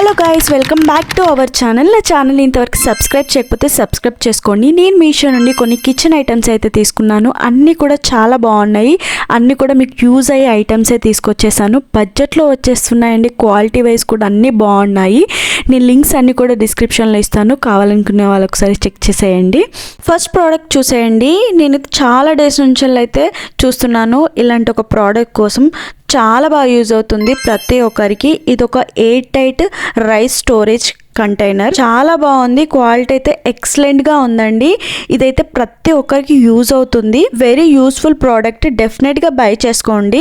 Hello guys, welcome back to our channel. నా channel ఇంతవరకు subscribe చేయకపోతే సబ్స్క్రైబ్ చేసుకోండి. నేను మీషో నుండి కొన్ని కిచెన్ ఐటమ్స్ అయితే తీసుకున్నాను. అన్నీ కూడా చాలా బాగున్నాయి. అన్నీ కూడా మీకు యూజ్ అయ్యే ఐటమ్సే తీసుకొచ్చేసాను. బడ్జెట్లో వచ్చేస్తున్నాయండి. క్వాలిటీ వైజ్ కూడా అన్నీ బాగున్నాయి. నేను లింక్స్ అన్నీ కూడా డిస్క్రిప్షన్లో ఇస్తాను. కావాలనుకునే వాళ్ళు ఒకసారి చెక్ చేసేయండి. ఫస్ట్ ప్రోడక్ట్ చూసేయండి. నేను చాలా డేస్ నుంచి అయితే చూస్తున్నాను ఇలాంటి ఒక ప్రోడక్ట్ కోసం. చాలా బాగా యూజ్ అవుతుంది ప్రతి ఒక్కరికి. ఇది ఒక air tight rice storage container. చాలా బాగుంది. క్వాలిటీ అయితే ఎక్సలెంట్గా ఉందండి. ఇదైతే ప్రతి ఒక్కరికి యూజ్ అవుతుంది. Very useful product. డెఫినెట్గా బై చేసుకోండి.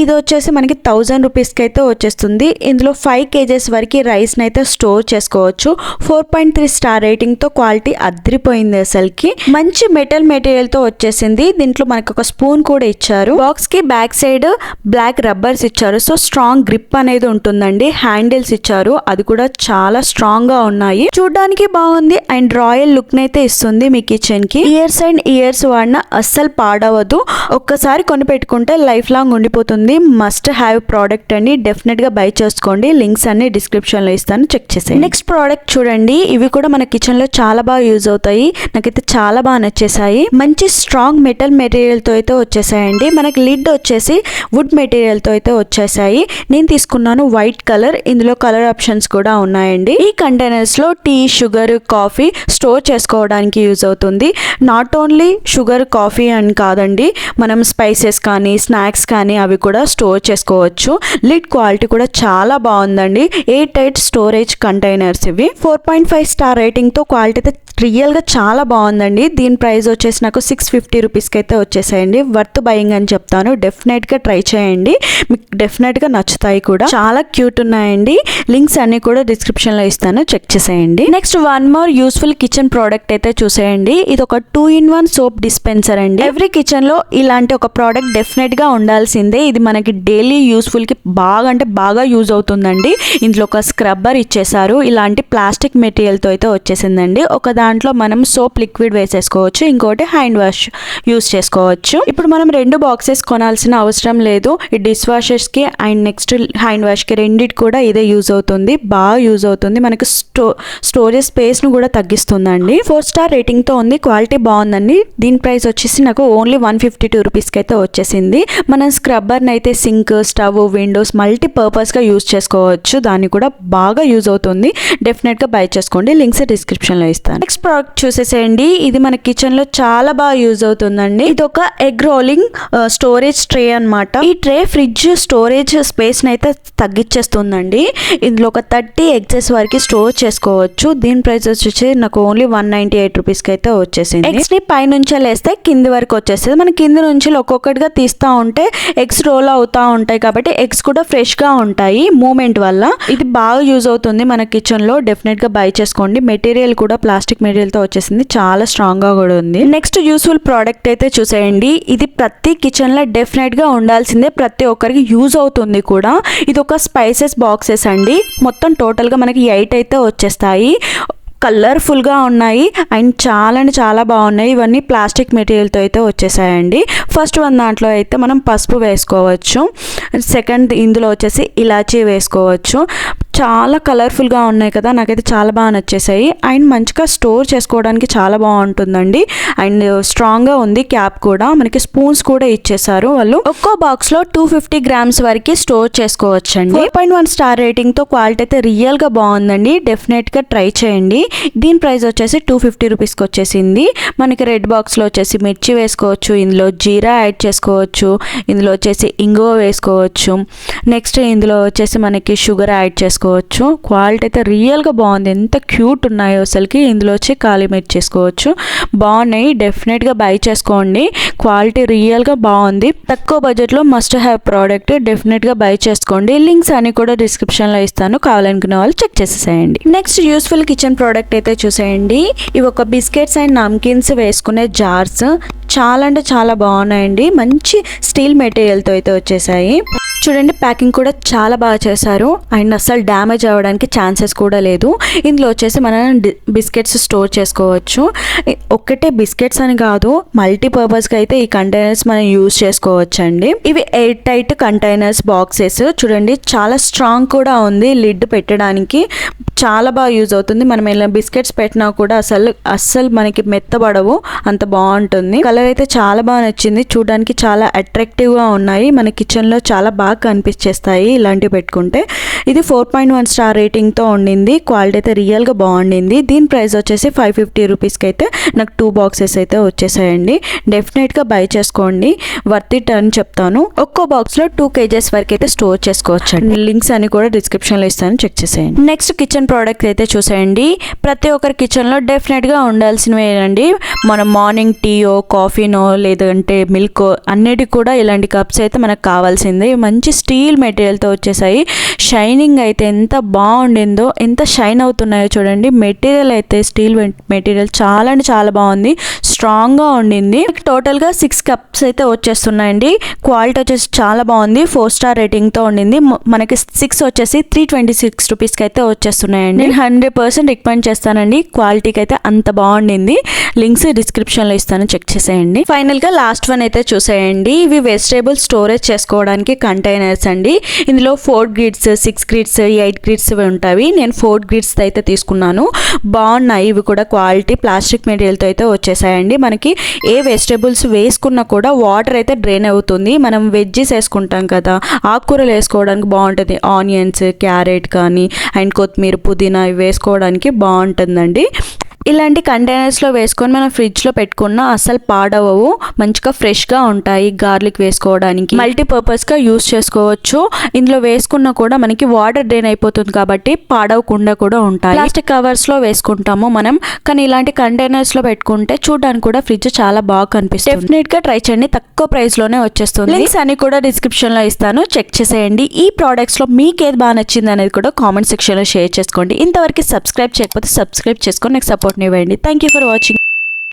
ఇది వచ్చేసి మనకి 1000 రూపీస్కి అయితే వచ్చేస్తుంది. ఇందులో 5 kgs వరకు రైస్ని అయితే స్టోర్ చేసుకోవచ్చు. 4.3 స్టార్ రేటింగ్తో క్వాలిటీ అదిరిపోయింది. అసలుకి మంచి మెటల్ మెటీరియల్తో వచ్చేసింది. దీంట్లో మనకి ఒక స్పూన్ కూడా ఇచ్చారు. బాక్స్కి బ్యాక్ సైడ్ బ్లాక్ రబ్బర్స్ ఇచ్చారు. సో స్ట్రాంగ్ గ్రిప్ అనేది ఉంటుందండి. హ్యాండిల్స్ ఇచ్చారు. అది కూడా చాలా స్ట్రాంగ్ గా ఉన్నాయి. చూడడానికి బాగుంది అండ్ రాయల్ లుక్ నైతే ఇస్తుంది మీ కిచెన్ కి. ఇయర్స్ అండ్ ఇయర్స్ వాడినా అస్సలు పాడవదు. ఒక్కసారి కొని పెట్టుకుంటే లైఫ్ లాంగ్ ఉండిపోతుంది. మస్ట్ హ్యావ్ ప్రోడక్ట్ అండి. డెఫినెట్ గా బై చేసుకోండి. లింక్స్ అన్ని డిస్క్రిప్షన్ లో ఇస్తాను, చెక్ చేసేయండి. నెక్స్ట్ ప్రోడక్ట్ చూడండి. ఇవి కూడా మన కిచెన్ లో చాలా బాగా యూజ్ అవుతాయి. నాకైతే చాలా బాగా నచ్చేసాయి. మంచి స్ట్రాంగ్ మెటల్ మెటీరియల్ తో అయితే వచ్చేసాయండి. మనకి లిడ్ వచ్చేసి వుడ్ మెటీరియల్ తో అయితే వచ్చేసాయి. నేను తీసుకున్నాను వైట్ కలర్. ఇందులో కలర్ ఆప్షన్స్ కూడా ఉన్నాయండి. ఈ కంటైనర్స్ లో టీ, షుగర్, కాఫీ స్టోర్ చేసుకోవడానికి యూజ్ అవుతుంది. నాట్ ఓన్లీ షుగర్, కాఫీ అని కాదండి, మనం స్పైసెస్ కానీ స్నాక్స్ కానీ అవి కూడా స్టోర్ చేసుకోవచ్చు. లిడ్ క్వాలిటీ కూడా చాలా బాగుందండి. ఎయిర్ టైట్ స్టోరేజ్ కంటైనర్స్ ఇవి. 4.5 స్టార్ రేటింగ్ తో క్వాలిటీ అయితే రియల్ గా చాలా బాగుందండి. దీని ప్రైస్ వచ్చేసి నాకు 650 రూపీస్కి అయితే వచ్చేసాయండి. వర్త్ బయింగ్ అని చెప్తాను. డెఫినెట్ గా ట్రై చేయండి. మీకు డెఫినెట్ గా నచ్చుతాయి కూడా. చాలా క్యూట్ ఉన్నాయండి. లింక్స్ అన్ని కూడా డిస్క్రిప్షన్ లో ఇస్తాను, చెక్ చేసేయండి. Next one more useful kitchen product అయితే చూసేయండి. ఇది ఒక 2-in-1 సోప్ డిస్పెన్సర్ అండి. ఎవ్రీ కిచెన్ లో ఇలాంటి ఒక ప్రోడక్ట్ డెఫినెట్ గా ఉండాల్సిందే. ఇది మనకి డైలీ యూస్ఫుల్ కి బాగా అంటే బాగా యూజ్ అవుతుందండి. ఇందులో ఒక స్క్రబ్బర్ ఇచ్చేసారు. ఇలాంటి ప్లాస్టిక్ మెటీరియల్ తో అయితే వచ్చేసిందండి. ఒక దాంట్లో మనం సోప్ లిక్విడ్ వేసేసుకోవచ్చు. ఇంకోటి హ్యాండ్ వాష్ యూజ్ చేసుకోవచ్చు. ఇప్పుడు మనం 2 బాక్సెస్ కొనాల్సిన అవసరం లేదు. ఈ డిష్ వాషర్స్ కి అండ్ నెక్స్ట్ హ్యాండ్ వాష్ కి రెండిటి కూడా ఇదే యూజ్ అవుతుంది. బాగా యూజ్ అవుతుంది. మనకి స్టోరేజ్ స్పేస్ ను కూడా తగ్గిస్తుందండి. 4 స్టార్ రేటింగ్ తో ఉంది. క్వాలిటీ బాగుందండి. దీని ప్రైస్ వచ్చేసి నాకు ఓన్లీ 152 రూపీస్కి అయితే వచ్చేసింది. మనం స్క్రబ్బర్ని అయితే sink, stove, windows multi purpose గా యూజ్ చేసుకోవచ్చు. దాన్ని కూడా బాగా యూజ్ అవుతుంది. డెఫినెట్ గా బై చేసుకోండి. లింక్స్ డిస్క్రిప్షన్ లో ఇస్తాను. నెక్స్ట్ ప్రోడక్ట్ చూసేసేయండి. ఇది మన కిచెన్ లో చాలా బాగా యూజ్ అవుతుందండి. ఇది ఒక ఎగ్ రోలింగ్ స్టోరేజ్ ట్రే అన్నమాట. ఈ ట్రే ఫ్రిడ్జ్ స్టోరేజ్ స్పేస్ ని అయితే తగ్గించేస్తుందండి. ఇందులో ఒక 30 ఎగ్స్ వరకు స్టోర్ చేసుకోవచ్చు. దీని ప్రైస్ వచ్చేసి నాకు ఓన్లీ 198 రూపీస్కి అయితే వచ్చేసింది. ఎగ్స్ ని పై నుంచి లేస్తే కింది వరకు వచ్చేస్తుంది. మన కింది నుంచి ఒక్కొక్కటిగా తీస్తూ ఉంటే ఎగ్స్ రోల్ అవుతా ఉంటాయి. కాబట్టి ఎగ్స్ కూడా ఫ్రెష్ గా ఉంటాయి మూమెంట్ వల్ల. ఇది బాగా యూజ్ అవుతుంది మన కిచెన్ లో. డెఫినెట్ గా బై చేసుకోండి. మెటీరియల్ కూడా ప్లాస్టిక్ మెటీరియల్ తో వచ్చేసింది. చాలా స్ట్రాంగ్ గా కూడా ఉంది. నెక్స్ట్ యూస్ఫుల్ ప్రోడక్ట్ అయితే చూసేయండి. ఇది ప్రతి కిచెన్ లో డెఫినెట్ గా ఉండాల్సిందే. ప్రతి ఒక్కరికి యూజ్ అవుతుంది కూడా. ఇది ఒక స్పైసెస్ బాక్సెస్ అండి. మొత్తం టోటల్ గా మనకి 8 అయితే వచ్చేస్తాయి. కలర్ఫుల్గా ఉన్నాయి అండ్ చాలా అంటే చాలా బాగున్నాయి. ఇవన్నీ ప్లాస్టిక్ మెటీరియల్తో అయితే వచ్చేసాయండి. ఫస్ట్ వన్ దాంట్లో అయితే మనం పసుపు వేసుకోవచ్చు. సెకండ్ ఇందులో వచ్చేసి ఇలాచీ వేసుకోవచ్చు. చాలా కలర్ఫుల్గా ఉన్నాయి కదా, నాకైతే చాలా బాగా నచ్చేసాయి. అండ్ మంచిగా స్టోర్ చేసుకోవడానికి చాలా బాగుంటుందండి. అండ్ స్ట్రాంగ్గా ఉంది. క్యాప్ కూడా మనకి స్పూన్స్ కూడా ఇచ్చేసారు వాళ్ళు. ఒక్కో బాక్స్లో 250 grams వరకు స్టోర్ చేసుకోవచ్చు అండి. 4.1 స్టార్ రేటింగ్తో క్వాలిటీ అయితే రియల్గా బాగుందండి. డెఫినెట్గా ట్రై చేయండి. దీని ప్రైస్ వచ్చేసి 250 రూపీస్కి వచ్చేసింది. మనకి రెడ్ బాక్స్లో వచ్చేసి మిర్చి వేసుకోవచ్చు. ఇందులో జీరా యాడ్ చేసుకోవచ్చు. ఇందులో వచ్చేసి ఇంగువ వేసుకోవచ్చు. నెక్స్ట్ ఇందులో వచ్చేసి మనకి షుగర్ యాడ్ చేసుకోవచ్చు. క్వాలిటీ అయితే రియల్గా బాగుంది. ఎంత క్యూట్ ఉన్నాయో అసలుకి. ఇందులో వచ్చి కాలి మిర్చి చేసుకోవచ్చు. బాగున్నాయి. డెఫినెట్గా బై చేసుకోండి. క్వాలిటీ రియల్గా బాగుంది. తక్కువ బడ్జెట్లో మస్ట్ హ్యావ్ ప్రోడక్ట్. డెఫినెట్గా బై చేసుకోండి. లింక్స్ అన్ని కూడా డిస్క్రిప్షన్లో ఇస్తాను. కావాలనుకునే వాళ్ళు చెక్ చేసేసేయండి. నెక్స్ట్ యూస్ఫుల్ కిచెన్ ప్రోడక్ట్ అయితే చూసేయండి. ఇవి ఒక బిస్కెట్స్ అండ్ నమ్కిన్స్ వేసుకునే జార్స్. చాలా అంటే చాలా బాగున్నాయండి. మంచి స్టీల్ మెటీరియల్తో అయితే వచ్చేసాయి. చూడండి ప్యాకింగ్ కూడా చాలా బాగా చేశారు అండ్ అసలు డ్యామేజ్ అవ్వడానికి ఛాన్సెస్ కూడా లేదు. ఇందులో వచ్చేసి మనం బిస్కెట్స్ స్టోర్ చేసుకోవచ్చు. ఒక్కటే బిస్కెట్స్ అని కాదు, మల్టీపర్పస్గా అయితే ఈ కంటైనర్స్ మనం యూజ్ చేసుకోవచ్చు అండి. ఇవి ఎయిర్ టైట్ కంటైనర్స్ బాక్సెస్. చూడండి చాలా స్ట్రాంగ్ కూడా ఉంది, లిడ్ పెట్టడానికి చాలా బాగా యూజ్ అవుతుంది. మనం ఇలా బిస్కెట్స్ పెట్టినా కూడా అస్సలు మనకి మెత్తబడవు, అంత బాగుంటుంది. కలర్ అయితే చాలా బాగా నచ్చింది, చూడడానికి చాలా అట్రాక్టివ్గా ఉన్నాయి. మన కిచెన్లో చాలా బాగా కనిపించేస్తాయి ఇలాంటివి పెట్టుకుంటే. ఇది 4.1 స్టార్ రేటింగ్తో ఉండింది. క్వాలిటీ అయితే రియల్గా బాగుండింది. దీని ప్రైస్ వచ్చేసి 550 రూపీస్కి అయితే నాకు 2 బాక్సెస్ అయితే వచ్చేసాయండి. డెఫినెట్గా బై చేసుకోండి, వర్త్ ఇట్ అని చెప్తాను. ఒక్కో బాక్స్లో 2 kgs వరకు అయితే స్టోర్ చేసుకోవచ్చు అండి. లింక్స్ అని కూడా డిస్క్రిప్షన్లో ఇస్తాను, చెక్ చేసేయండి. నెక్స్ట్ కిచెన్ ప్రోడక్ట్ అయితే చూసేయండి. ప్రతి ఒక్కరి కిచెన్లో డెఫినెట్గా ఉండాల్సినవి అండి. మనం మార్నింగ్ టీయో కాఫీనో లేదంటే మిల్క్ అన్నిటికి కూడా ఇలాంటి కప్స్ అయితే మనకు కావాల్సిందే. మంచి స్టీల్ మెటీరియల్తో వచ్చేసాయి. షైనింగ్ అయితే ఎంత బాగుండిందో, ఎంత షైన్ అవుతున్నాయో చూడండి. మెటీరియల్ అయితే స్టీల్ మెటీరియల్ చాలా అంటే చాలా బాగుంది, స్ట్రాంగ్గా ఉండింది. టోటల్గా 6 కప్స్ అయితే వచ్చేస్తున్నాయండి. క్వాలిటీ వచ్చేసి చాలా బాగుంది, 4 స్టార్ రేటింగ్తో ఉండింది. మనకి 6 వచ్చేసి 326 రూపీస్కి అయితే వచ్చేస్తున్నాయండి. నేను 100% రికమెండ్ చేస్తానండి, క్వాలిటీకి అయితే అంత బాగుండింది. లింక్స్ డిస్క్రిప్షన్లో ఇస్తాను, చెక్ చేసేయండి. ఫైనల్గా లాస్ట్ వన్ అయితే చూసేయండి. ఇవి వెజిటేబుల్ స్టోరేజ్ చేసుకోవడానికి కంటైనర్స్ అండి. ఇందులో 4 గ్రిడ్స్ 6 గ్రిడ్స్ 8 గ్రిడ్స్ ఉంటాయి. నేను 4 గ్రిడ్స్ అయితే తీసుకున్నాను, బాగున్నాయి. ఇవి కూడా క్వాలిటీ ప్లాస్టిక్ మెటీరియల్తో అయితే వచ్చేసాయండి. మనకి ఏ వెజిటేబుల్స్ వేసుకున్నా కూడా వాటర్ అయితే డ్రైన్ అవుతుంది. మనం వెజ్జెస్ వేసుకుంటాం కదా, ఆకుకూరలు వేసుకోవడానికి బాగుంటుంది. ఆనియన్స్, క్యారెట్ కానీ అండ్ కొత్తిమీర, పుదీనా ఇవి వేసుకోవడానికి బాగుంటుందండి. ఇలాంటి కంటైనర్స్లో వేసుకొని మనం ఫ్రిడ్జ్లో పెట్టుకున్నా అస్సలు పాడవవు, మంచిగా ఫ్రెష్గా ఉంటాయి. గార్లిక్ వేసుకోవడానికి మల్టీపర్పస్గా యూస్ చేసుకోవచ్చు. ఇందులో వేసుకున్నా కూడా మనకి వాటర్ డ్రైన్ అయిపోతుంది కాబట్టి పాడవకుండా కూడా ఉంటాయి. ప్లాస్టిక్ కవర్స్లో వేసుకుంటాము మనం, కానీ ఇలాంటి కంటైనర్స్లో పెట్టుకుంటే చూడడానికి కూడా ఫ్రిడ్జ్ చాలా బాగా కనిపిస్తుంది. డెఫినెట్గా ట్రై చేయండి, తక్కువ ప్రైస్లోనే వచ్చేస్తుంది. లింక్స్ అన్ని కూడా డిస్క్రిప్షన్లో ఇస్తాను, చెక్ చేసేయండి. ఈ ప్రోడక్ట్స్లో మీకు ఏది బాగా నచ్చింది అనేది కూడా కామెంట్ సెక్షన్లో షేర్ చేసుకోండి. ఇంతవరకు సబ్స్క్రైబ్ చేయకపోతే సబ్స్క్రైబ్ చేసుకొని నాకు సపోర్ట్ ఇవ్వండి. Thank you for watching.